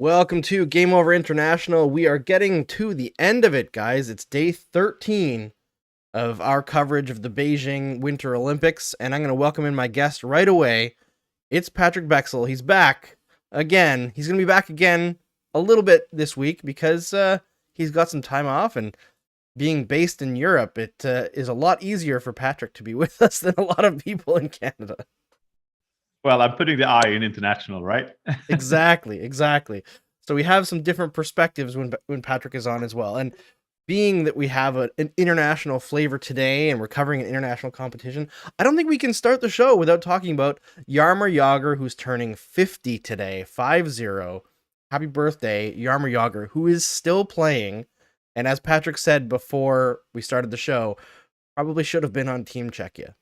Welcome to Game Over International. We are getting to the end of it, guys. It's day 13 of our coverage of the Beijing Winter Olympics, and I'm going to welcome in my guest right away. It's Patrik Bexell. He's back again. He's going to be back again a little bit this week because he's got some time off, and being based in Europe, it is a lot easier for Patrik to be with us than a lot of people in Canada. Well, I'm putting the I in international, right? Exactly. So we have some different perspectives when Patrik is on as well. And being that we have an international flavor today and we're covering an international competition, I don't think we can start the show without talking about Jaromir Jagr, who's turning 50 today, 5-0. Happy birthday, Jaromir Jagr, who is still playing. And as Patrik said before we started the show, probably should have been on Team Czechia.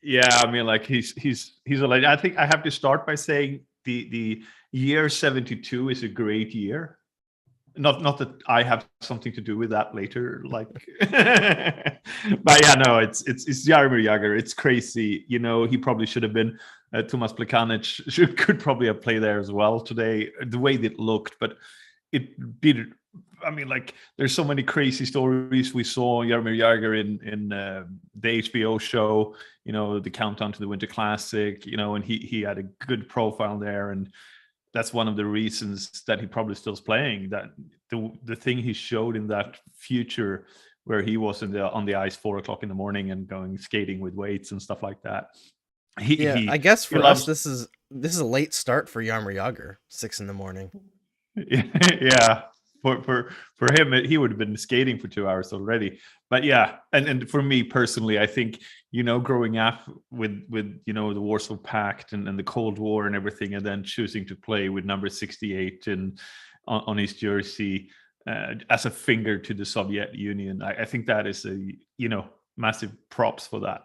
Yeah, I mean, like he's a legend. I think I have to start by saying the year 72 is a great year. Not that I have something to do with that later, like, but yeah, no, it's Jaromir Jagr. It's crazy, you know. He probably should have been. Tomas Plekanec could probably have played there as well today. The way it looked, but it did. I mean, like, there's so many crazy stories. We saw Jaromir Jagr in the HBO show, you know, the countdown to the Winter Classic, you know, and he had a good profile there, and that's one of the reasons that he probably still is playing. That the thing he showed in that future where he was on the ice 4 o'clock in the morning and going skating with weights and stuff like that. I guess for us this is a late start for Jaromir Jagr, 6 a.m. Yeah. For him, he would have been skating for 2 hours already. But yeah, and for me personally, I think, you know, growing up with you know, the Warsaw Pact and the Cold War and everything, and then choosing to play with number 68 and on his jersey as a finger to the Soviet Union, I think that is a, you know, massive props for that.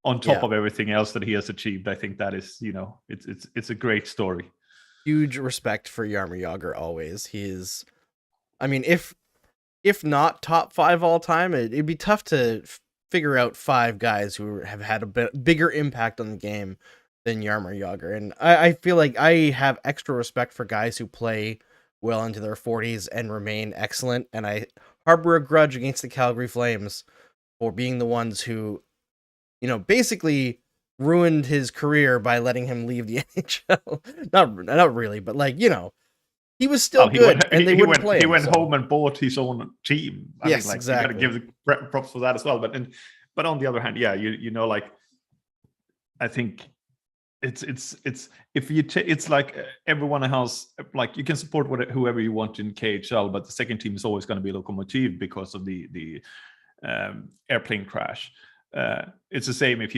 On top of everything else that he has achieved, I think that is, you know, it's a great story. Huge respect for Jaromir Jagr always. He's, I mean, if not top 5 all time, it'd be tough to figure out 5 guys who have had a bit bigger impact on the game than Jaromir Jagr. And I feel like I have extra respect for guys who play well into their 40s and remain excellent. And I harbor a grudge against the Calgary Flames for being the ones who, you know, basically ruined his career by letting him leave the NHL. Not really, but, like, you know, he was still good, and they wouldn't play him. He went home and bought his own team. I mean, like, exactly. You got to give the props for that as well. But on the other hand, yeah, you know, like, I think it's if you it's like everyone else, like, you can support whoever you want in KHL, but the second team is always going to be Lokomotiv because of the airplane crash. It's the same if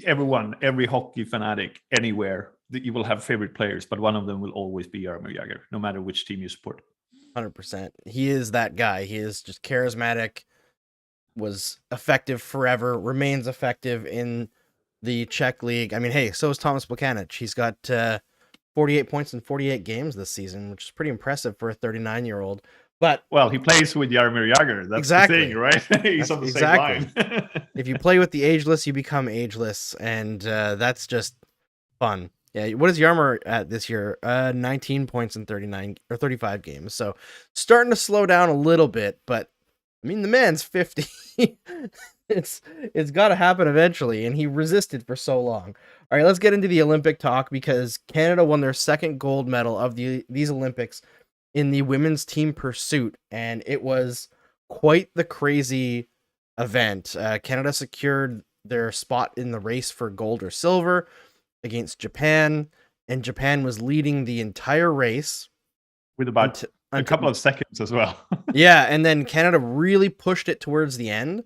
every hockey fanatic anywhere, that you will have favorite players, but one of them will always be Jaromir Jagr, no matter which team you support. 100%. He is that guy. He is just charismatic, was effective forever, remains effective in the Czech league. I mean, hey, so is Tomas Plekanec. He's got 48 points in 48 games this season, which is pretty impressive for a 39-year-old. But, well, he plays with Jaromir Jagr. That's exactly the thing, right? He's on the same line. If you play with the ageless, you become ageless, and that's just fun. Yeah, what is Jaromir at this year? 19 points in 39 or 35 games. So starting to slow down a little bit, but I mean, the man's 50. It's got to happen eventually, and he resisted for so long. All right, let's get into the Olympic talk, because Canada won their second gold medal of these Olympics in the women's team pursuit, and it was quite the crazy event. Canada secured their spot in the race for gold or silver against Japan, and Japan was leading the entire race with about a couple of seconds as well. Yeah, and then Canada really pushed it towards the end.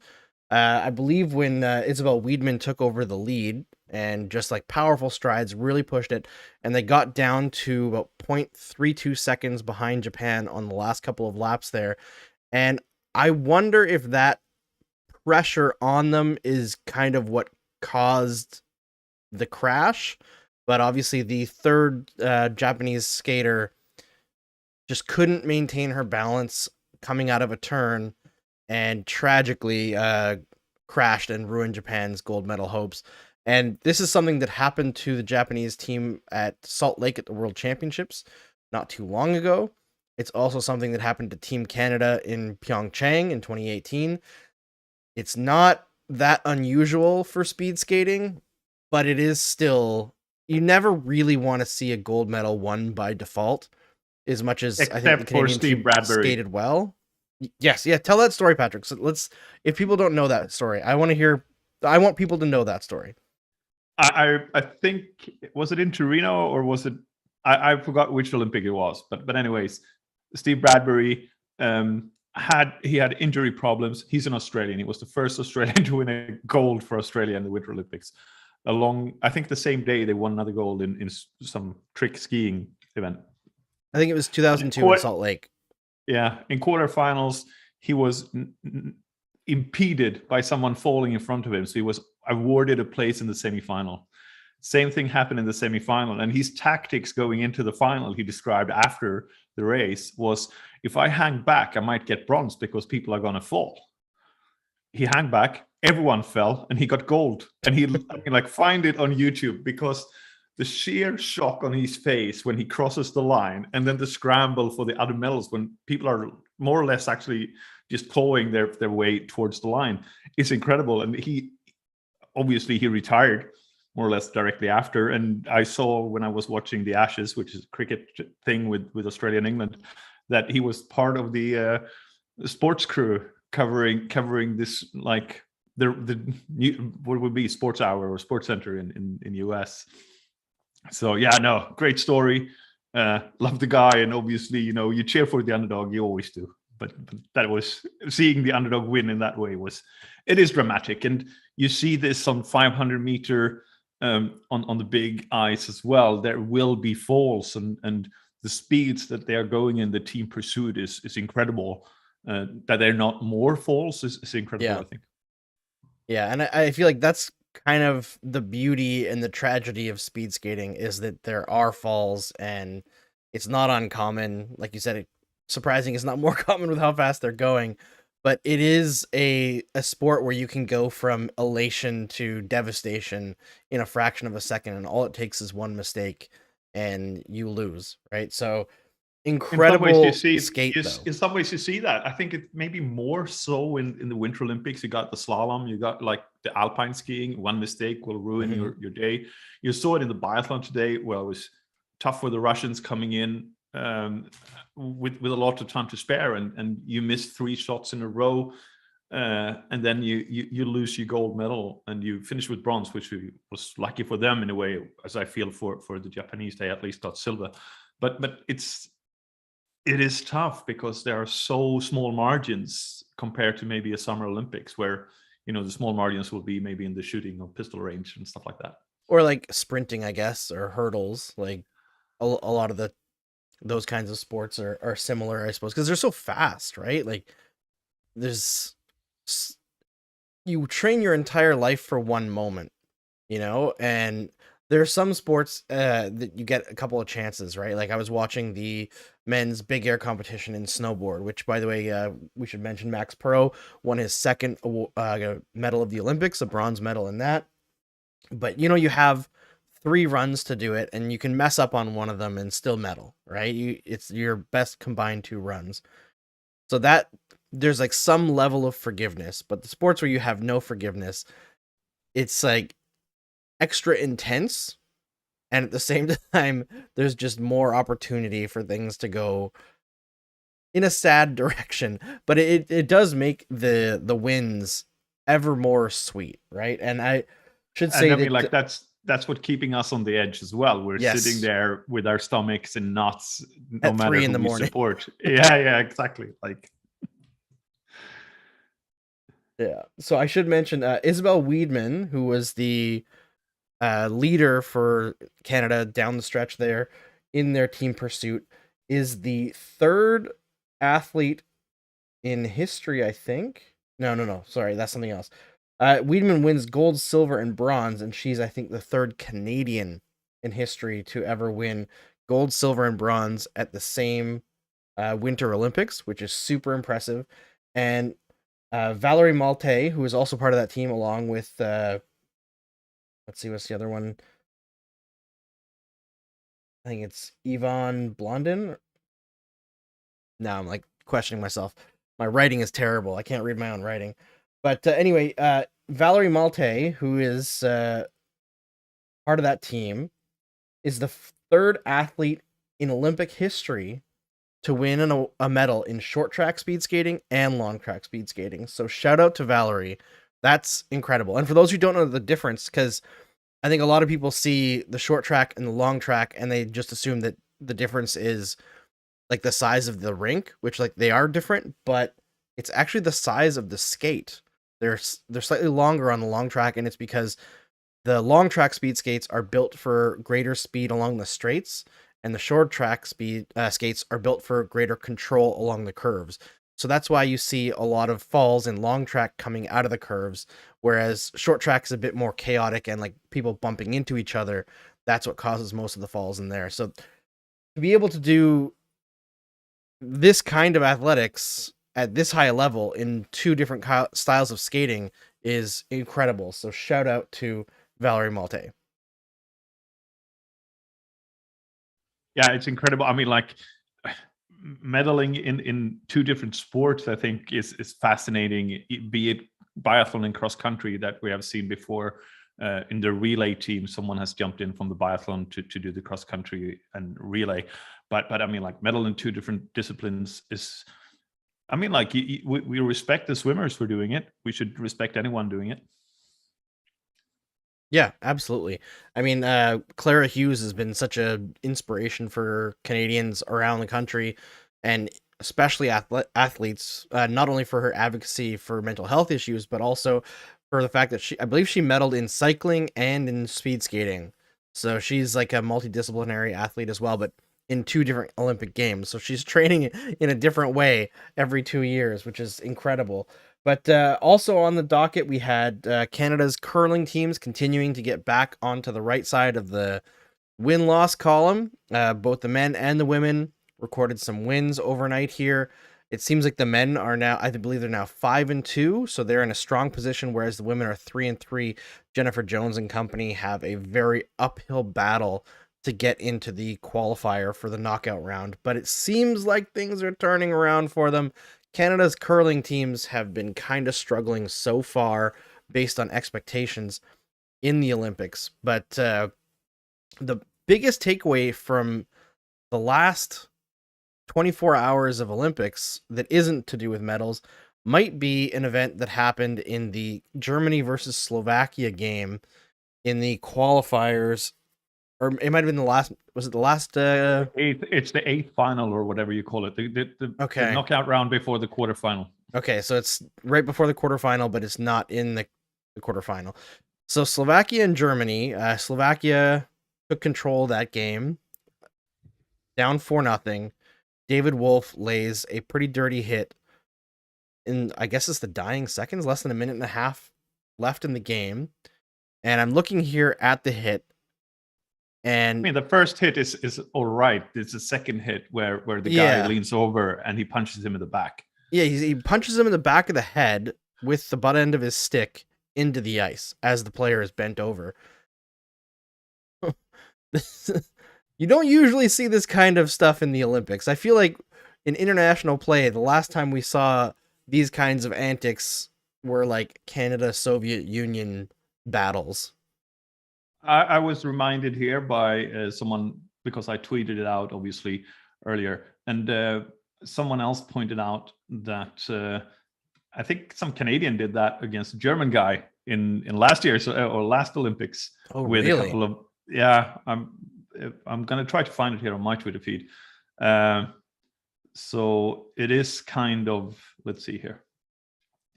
I believe when Isabel Wiedemann took over the lead, and just like powerful strides, really pushed it, and they got down to about 0.32 seconds behind Japan on the last couple of laps there. And I wonder if that pressure on them is kind of what caused the crash, but obviously the third Japanese skater just couldn't maintain her balance coming out of a turn, and tragically crashed and ruined Japan's gold medal hopes. And this is something that happened to the Japanese team at Salt Lake at the World Championships. not too long ago. It's also something that happened to Team Canada in Pyeongchang in 2018. It's not that unusual for speed skating, but it is still, you never really want to see a gold medal won by default, as much as I think the Except for Canadian Steve team Bradbury. skated well. Yes, yeah, tell that story, Patrik. So if people don't know that story, I want people to know that story. I think, was it in Torino or was it? I forgot which Olympic it was, but anyways, Steve Bradbury had injury problems. He's an Australian. He was the first Australian to win a gold for Australia in the Winter Olympics. I think the same day they won another gold in some trick skiing event. I think it was 2002 in Salt Lake. Yeah, in quarterfinals, he was impeded by someone falling in front of him, so he was awarded a place in the semifinal. Same thing happened in the semifinal, and his tactics going into the final, he described after the race, was, if I hang back, I might get bronze because people are going to fall. He hung back, everyone fell, and he got gold. And he like find it on YouTube, because the sheer shock on his face when he crosses the line, and then the scramble for the other medals when people are more or less actually just clawing their way towards the line, is incredible. And he retired more or less directly after. And I saw when I was watching the Ashes, which is a cricket thing with Australia and England, that he was part of the sports crew covering this, like the what would be Sports Hour or Sports Center in US. So yeah, no, great story. Love the guy, and obviously, you cheer for the underdog, you always do. But that was, seeing the underdog win in that way it is dramatic. And you see this on 500 meter on the big ice as well. There will be falls, and the speeds that they are going in the team pursuit is incredible. That they're not more falls is incredible, Yeah. I think. Yeah, and I feel like that's kind of the beauty and the tragedy of speed skating, is that there are falls, and it's not uncommon. Like you said, surprising is not more common with how fast they're going, but it is a sport where you can go from elation to devastation in a fraction of a second, and all it takes is one mistake and you lose, right? So incredible skate, though. In some ways you see that. I think it maybe more so in the Winter Olympics. You got the slalom, you got like the alpine skiing. One mistake will ruin your day. You saw it in the biathlon today, where it was tough for the Russians coming in with a lot of time to spare, and you miss 3 shots in a row, and then you lose your gold medal, and you finish with bronze, which was lucky for them in a way, as I feel for the Japanese. They at least got silver, but it is tough because there are so small margins compared to maybe a Summer Olympics, where the small margins will be maybe in the shooting or pistol range and stuff like that, or like sprinting, I guess, or hurdles. Like a lot of those kinds of sports are similar, I suppose, because they're so fast, right? Like you train your entire life for one moment, and there are some sports that you get a couple of chances, right? Like I was watching the men's big air competition in snowboard, which, by the way, we should mention Max Parrot won his second medal of the Olympics, a bronze medal in that. But you have 3 runs to do it, and you can mess up on one of them and still medal, right? It's your best combined 2 runs. So that there's like some level of forgiveness, but the sports where you have no forgiveness, it's like extra intense, and at the same time there's just more opportunity for things to go in a sad direction, but it does make the wins ever more sweet, right? And I should say, and I mean, like that's what keeping us on the edge as well. We're sitting there with our stomachs in knots, no at matter 3 in who the we morning. support. Yeah, exactly. Like, yeah. So I should mention Isabel Weidman, who was the leader for Canada down the stretch there in their team pursuit, is the 3rd athlete in history, I think. No. Sorry, that's something else. Weidman wins gold, silver, and bronze, and she's, I think, the 3rd Canadian in history to ever win gold, silver, and bronze at the same Winter Olympics, which is super impressive. And Valerie Malte, who is also part of that team, along with let's see, what's the other one? I think it's Yvonne Blondin. Now I'm like questioning myself. My writing is terrible. I can't read my own writing. But anyway, Valerie Malte, who is part of that team, is the third athlete in Olympic history to win a medal in short track speed skating and long track speed skating. So shout out to Valerie. That's incredible. And for those who don't know the difference, because I think a lot of people see the short track and the long track and they just assume that the difference is like the size of the rink, which like they are different, but it's actually the size of the skate. They're slightly longer on the long track, and it's because the long track speed skates are built for greater speed along the straights, and the short track speed skates are built for greater control along the curves. So that's why you see a lot of falls in long track coming out of the curves, whereas short track is a bit more chaotic and like people bumping into each other. That's what causes most of the falls in there. So to be able to do this kind of athletics at this high level in two different styles of skating is incredible. So shout out to Valerie Malte. Yeah, it's incredible. I mean, like medaling in two different sports, I think is fascinating. Be it biathlon and cross country that we have seen before. In the relay team, someone has jumped in from the biathlon to do the cross country and relay. But I mean, like medal in two different disciplines is. I mean, like we respect the swimmers for doing it. We should respect anyone doing it. Yeah, absolutely. I mean, Clara Hughes has been such an inspiration for Canadians around the country, and especially athletes, not only for her advocacy for mental health issues, but also for the fact that I believe she medaled in cycling and in speed skating. So she's like a multidisciplinary athlete as well, but in two different Olympic games. So she's training in a different way every 2 years, which is incredible. But also on the docket, we had Canada's curling teams continuing to get back onto the right side of the win-loss column. Both the men and the women recorded some wins overnight here. It seems like the men are now, I believe they're now 5-2, so they're in a strong position, whereas the women are 3-3. Jennifer Jones and company have a very uphill battle to get into the qualifier for the knockout round, but it seems like things are turning around for them. Canada's curling teams have been kind of struggling so far based on expectations in the Olympics. But the biggest takeaway from the last 24 hours of Olympics that isn't to do with medals might be an event that happened in the Germany versus Slovakia game in the qualifiers, or it might have been the last. Was it the last? Eighth, it's the eighth final or whatever you call it. The knockout round before the quarterfinal. Okay, so it's right before the quarterfinal, but it's not in the quarterfinal. So Slovakia and Germany. Slovakia took control of that game, down 4-0. David Wolf lays a pretty dirty hit in, I guess it's the dying seconds, less than a minute and a half left in the game. And I'm looking here at the hit. And I mean, the first hit is all right. It's the second hit where the guy leans over and he punches him in the back. Yeah, he punches him in the back of the head with the butt end of his stick into the ice as the player is bent over. You don't usually see this kind of stuff in the Olympics. I feel like in international play, the last time we saw these kinds of antics were like Canada-Soviet Union battles. I was reminded here by someone, because I tweeted it out obviously earlier, and someone else pointed out that I think some Canadian did that against a German guy in last year's or last Olympics. Oh, with really? a couple of I'm gonna try to find it here on my Twitter feed. So it is kind of, let's see here.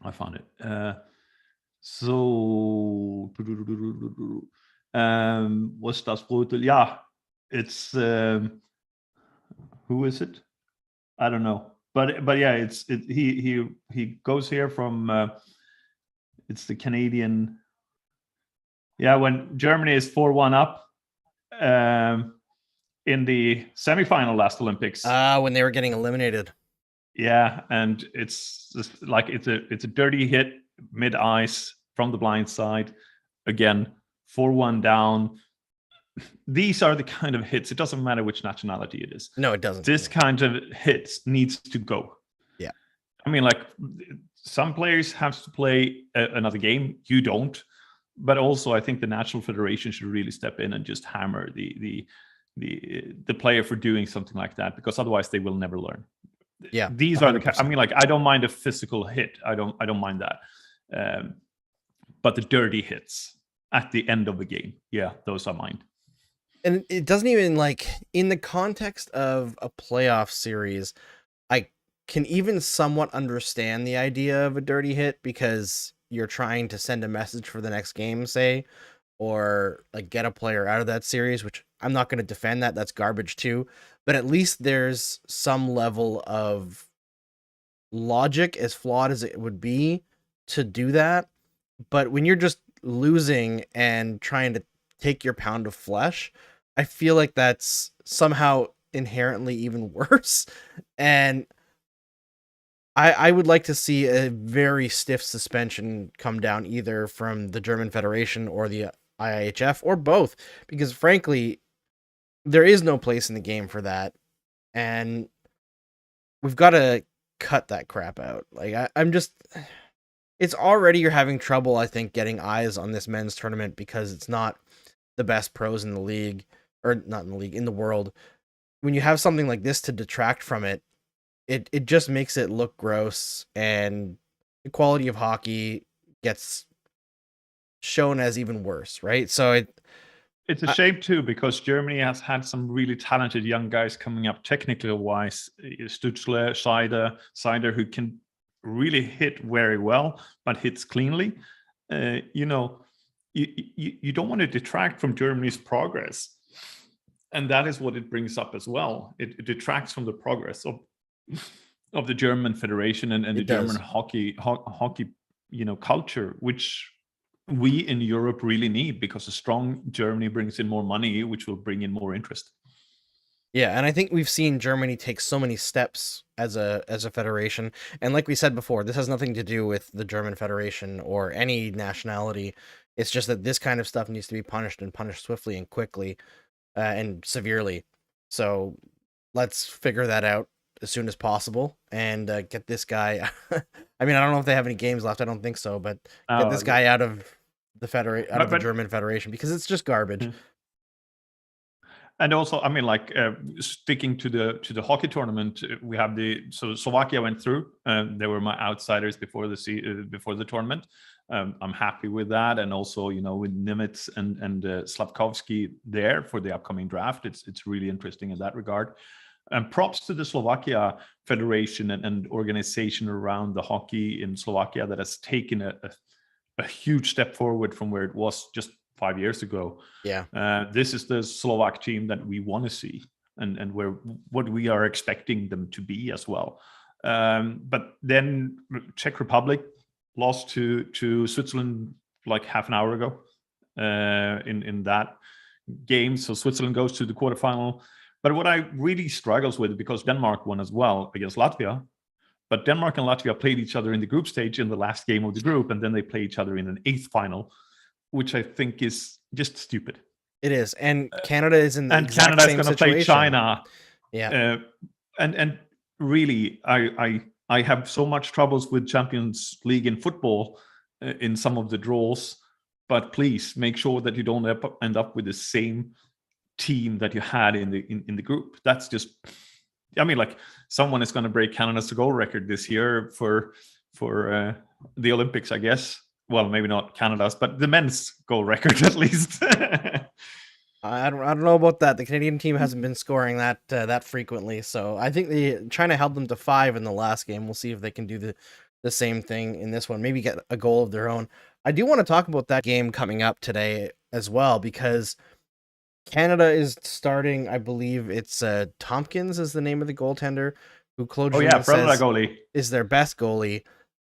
I found it. So was das Brutal? Yeah, it's who is it? I don't know, but yeah, he goes here from it's the Canadian. Yeah, when Germany is 4-1 up in the semifinal last Olympics. When they were getting eliminated. Yeah, and it's just like it's a dirty hit mid ice from the blind side. Again, 4-1 down. these are the kind of hits. It doesn't matter which nationality it is. No, it doesn't. This kind of hits needs to go. Yeah. I mean, like, some players have to play another game. You don't. But also, I think the National Federation should really step in and just hammer the player for doing something like that, because otherwise they will never learn. Yeah. These 100%. are the. I mean, like, I don't mind a physical hit. I don't mind that. But the dirty hits at the end of the game, yeah, those are mine. And it doesn't even, like, in the context of a playoff series, I can even somewhat understand the idea of a dirty hit, because you're trying to send a message for the next game, say, or like get a player out of that series, which I'm not going to defend that. That's garbage too. But at least there's some level of logic, as flawed as it would be, to do that. But when you're just losing and trying to take your pound of flesh, I feel like that's somehow inherently even worse. And I would like to see a very stiff suspension come down, either from the German Federation or the IIHF, or both, because frankly, there is no place in the game for that. And we've got to cut that crap out. Like, I'm just... It's already, you're having trouble, I think, getting eyes on this men's tournament because it's not the best pros in the league, or not in the league, in the world. When you have something like this to detract from it, it just makes it look gross, and the quality of hockey gets shown as even worse, right? So it's a shame too, because Germany has had some really talented young guys coming up technically wise. Stutzler, Seider, who can really hit very well, but hits cleanly. You don't want to detract from Germany's progress, and that is what it brings up as well. It detracts from the progress of the German Federation and the German hockey culture, which we in Europe really need, because a strong Germany brings in more money, which will bring in more interest. Yeah, and I think we've seen Germany take so many steps as a federation. And like we said before, this has nothing to do with the German Federation or any nationality. It's just that this kind of stuff needs to be punished, and punished swiftly and quickly, and severely. So let's figure that out as soon as possible and get this guy... I mean, I don't know if they have any games left. I don't think so, but get this guy out of the the German Federation, because it's just garbage. And also, I mean, like, sticking to the hockey tournament, we have so Slovakia went through. They were my outsiders before the tournament. I'm happy with that, and also, with Nimitz and Slavkovsky there for the upcoming draft, it's really interesting in that regard. And props to the Slovakia Federation and organization around the hockey in Slovakia that has taken a huge step forward from where it was just 5 years ago. Yeah. This is the Slovak team that we want to see, and what we are expecting them to be as well. But then Czech Republic lost to Switzerland like half an hour ago in that game. So Switzerland goes to the quarterfinal. But what I really struggles with, because Denmark won as well against Latvia, but Denmark and Latvia played each other in the group stage in the last game of the group, and then they play each other in an eighth final, which I think is just stupid. It is, and Canada is in the and exact Canada's same going to situation. play China. Yeah, and really, I have so much troubles with Champions League in football in some of the draws. But please make sure that you don't end up with the same team that you had in the group. That's just, I mean, like, someone is going to break Canada's goal record this year for the Olympics, I guess. Well, maybe not Canada's, but the men's goal record at least. I don't know about that. The Canadian team hasn't been scoring that frequently, so I think China held them to 5 in the last game. We'll see if they can do the same thing in this one. Maybe get a goal of their own. I do want to talk about that game coming up today as well, because Canada is starting, I believe it's Tompkins is the name of the goaltender, who Claude says goalie is their best goalie,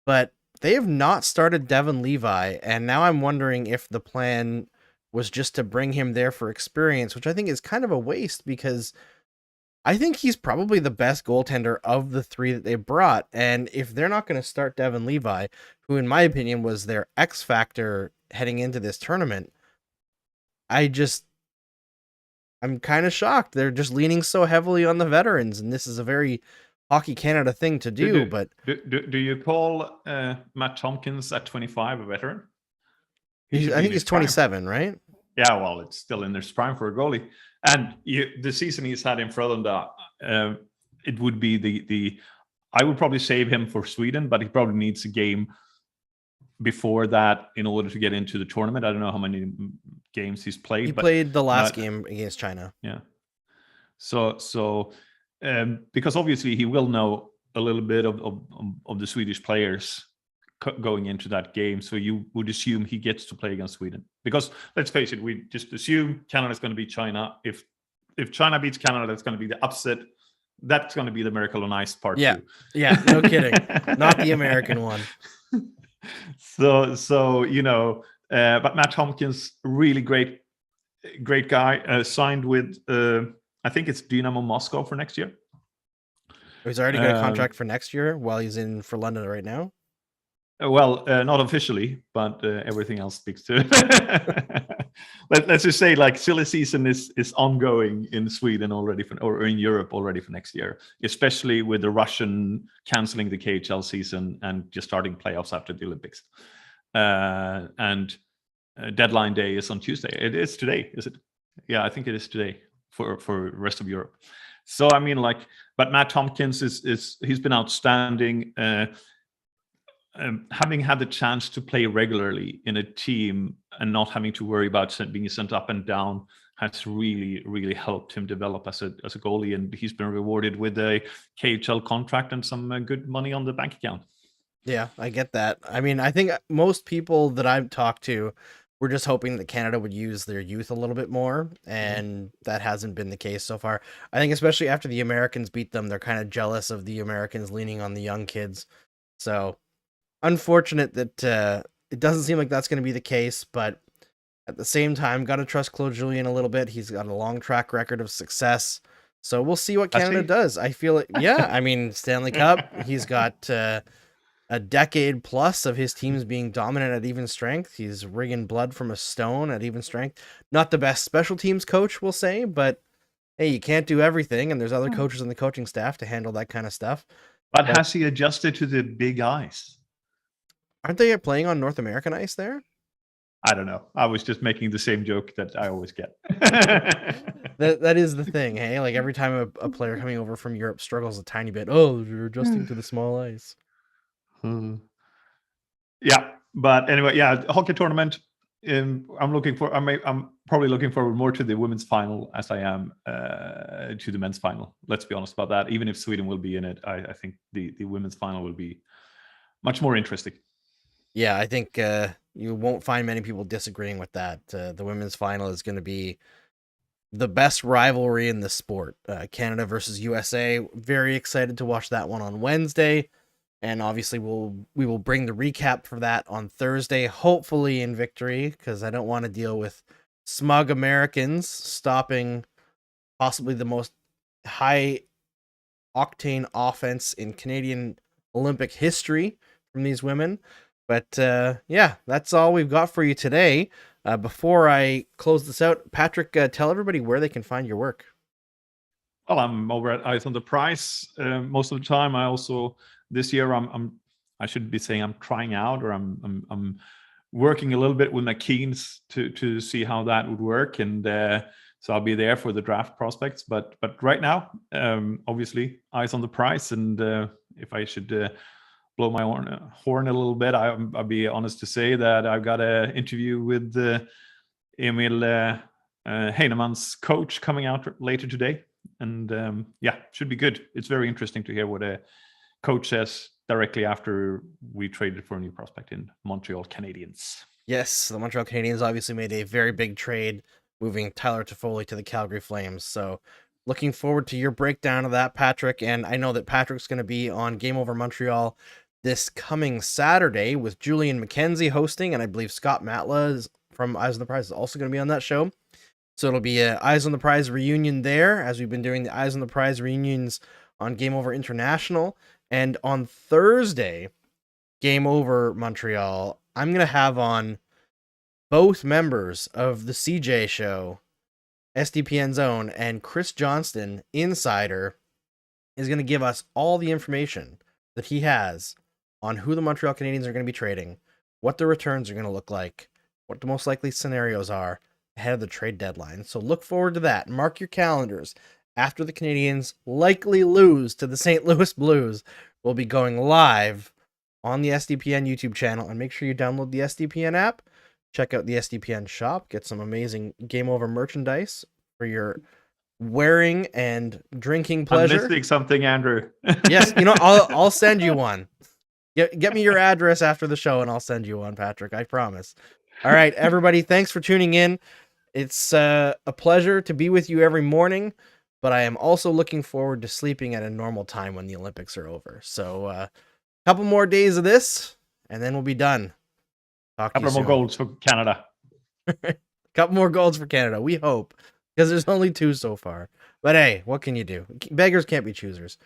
but they have not started Devon Levi, and now I'm wondering if the plan was just to bring him there for experience, which I think is kind of a waste, because I think he's probably the best goaltender of the 3 that they brought. And if they're not going to start Devon Levi, who in my opinion was their X factor heading into this tournament, I I'm kind of shocked. They're just leaning so heavily on the veterans, and this is a very Hockey Canada thing to do. But do you call Matt Tompkins at 25 a veteran? I think he's 27, right? Yeah, well, it's still in their prime for a goalie. And the season he's had in Frölunda, it would be the I would probably save him for Sweden, but he probably needs a game before that in order to get into the tournament. I don't know how many games he's played. He played the last game against China. Yeah. So because obviously he will know a little bit of the Swedish players going into that game. So you would assume he gets to play against Sweden. Because let's face it, we just assume Canada's going to beat China. If China beats Canada, that's going to be the upset. That's going to be the Miracle on Ice part 2. Yeah, no kidding. Not the American one. So you know, but Matt Tompkins, really great guy. Signed with I think it's Dynamo Moscow for next year. He's already got a contract for next year while he's in for London right now. Well, not officially, but everything else speaks to it. Let's just say, like, silly season is ongoing in Sweden already, or in Europe already for next year, especially with the Russian canceling the KHL season and just starting playoffs after the Olympics. And deadline day is on Tuesday. It is today, is it? Yeah, I think it is today for the rest of Europe. So I mean, like, but Matt Tompkins he's been outstanding. Having had the chance to play regularly in a team and not having to worry about being sent up and down has really, really helped him develop as a goalie. And he's been rewarded with a KHL contract and some good money on the bank account. Yeah, I get that. I mean, I think most people that I've talked to were just hoping that Canada would use their youth a little bit more, and that hasn't been the case so far. I think especially after the Americans beat them, they're kind of jealous of the Americans leaning on the young kids. So unfortunate that it doesn't seem like that's going to be the case, but at the same time, got to trust Claude Julien a little bit. He's got a long track record of success, so we'll see what Canada does. I feel it. Yeah, I mean, Stanley Cup. He's got a decade plus of his teams being dominant at even strength. He's wringing blood from a stone at even strength. Not the best special teams coach, we'll say, but hey, you can't do everything, and there's other coaches on the coaching staff to handle that kind of stuff. But has he adjusted to the big ice? Aren't they playing on North American ice there? I don't know. I was just making the same joke that I always get. that is the thing, hey? Like every time a player coming over from Europe struggles a tiny bit, oh, you're adjusting to the small ice. Yeah, but anyway, yeah, hockey tournament. I'm probably looking forward more to the women's final as I am to the men's final. Let's be honest about that. Even if Sweden will be in it, I think the women's final will be much more interesting. Yeah, I think you won't find many people disagreeing with that. The women's final is going to be the best rivalry in the sport. Canada versus USA. Very excited to watch that one on Wednesday. And obviously we will bring the recap for that on Thursday, hopefully in victory, because I don't want to deal with smug Americans stopping possibly the most high octane offense in Canadian Olympic history from these women. But yeah, that's all we've got for you today. Before I close this out, Patrik, tell everybody where they can find your work. Well, I'm over at Eyes on the Prize most of the time. I also this year I should be saying I'm trying out, or I'm working a little bit with McKeen to see how that would work, and so I'll be there for the draft prospects. But right now, obviously, Eyes on the Prize, and if I should blow my horn a little bit, I'll be honest to say that I've got an interview with Emil Heinemann's coach coming out later today. And yeah, should be good. It's very interesting to hear what a coach says directly after we traded for a new prospect in Montreal Canadiens. Yes, the Montreal Canadiens obviously made a very big trade, moving Tyler Toffoli to the Calgary Flames. So looking forward to your breakdown of that, Patrik. And I know that Patrick's going to be on Game Over Montreal this coming Saturday with Julian McKenzie hosting, and I believe Scott Matla from Eyes on the Prize is also going to be on that show. So it'll be an Eyes on the Prize reunion there, as we've been doing the Eyes on the Prize reunions on Game Over International. And on Thursday, Game Over Montreal, I'm going to have on both members of the CJ show, SDPN Zone, and Chris Johnston, Insider, is going to give us all the information that he has on who the Montreal Canadiens are going to be trading, what the returns are going to look like, what the most likely scenarios are ahead of the trade deadline. So look forward to that. Mark your calendars. After the Canadiens likely lose to the St. Louis Blues, we'll be going live on the SDPN YouTube channel, and make sure you download the SDPN app. Check out the SDPN shop. Get some amazing Game Over merchandise for your wearing and drinking pleasure. I'm missing something, Andrew. Yes, I'll send you one. Get me your address after the show, and I'll send you one, Patrick. I promise. All right, everybody, thanks for tuning in. It's a pleasure to be with you every morning, but I am also looking forward to sleeping at a normal time when the Olympics are over. So a couple more days of this, and then we'll be done. Couple more goals for Canada. Couple more goals for Canada, we hope, because there's only 2 so far. But hey, what can you do? Beggars can't be choosers.